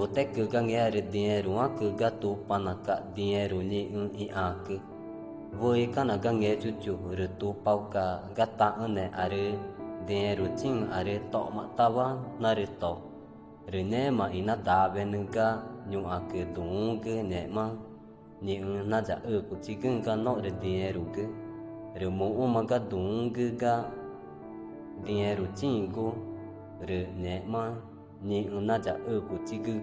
jo te cứ ga nghe rồi dinheiro a cứ ga tu panaka dinheiro ni i a cứ voi kana ga nghe chu chu rồi tu pau ka ga ta ane are dinheiro ching are to ma tawa na re to rồi nè mà ina ta bên ga nhung a cứ tung cứ nè mà ni na ja của chỉ cần ga nó rồi dinheiro cứ rồi mu ma ga tung cứ ga dinheiro ching go rồi nè mà ni na ja của chỉ cứ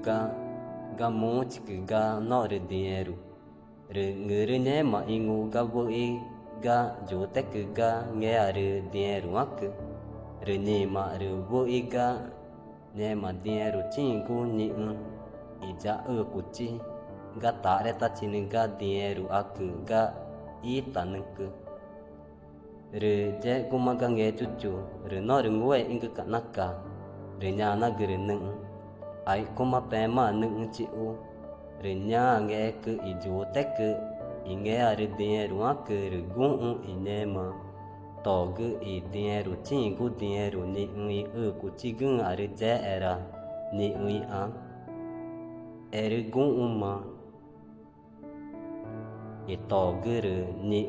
ga mu chỉ cứ ga nó rồi dinheiro rồi người nè mà ingu ga voi ga jo te cứ ga nghe rồi dinheiro a cứ rồi nè mà rồi voi ga nè mà dinheiro ching go ni ija của chỉ ga ta re ta chin ga dinheiro a cứ ga i tan cứ rồi je kuma ga nghe chu chu rồi nó rồi ngồi in cái naka rồi nhà na gửi nưng ai kuma pe mà nưng chi u rồi nhà nghe cứ i jo te cứ i nghe rồi dinheiro a cứ rồi gu i nè mà to cứ i dinheiro ching go dinheiro ni i của chỉ gung are je era ni i a ere gu mà i to cứ rồi ni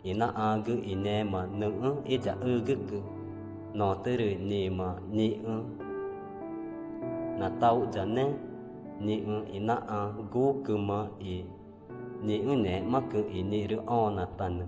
ina a gu i nè mà nưng i ja gu cứ nó tới rồi ni mà ni na tao ja nè ni ina a gu cứ mà i ni nè mà cứ i ni ru on na tan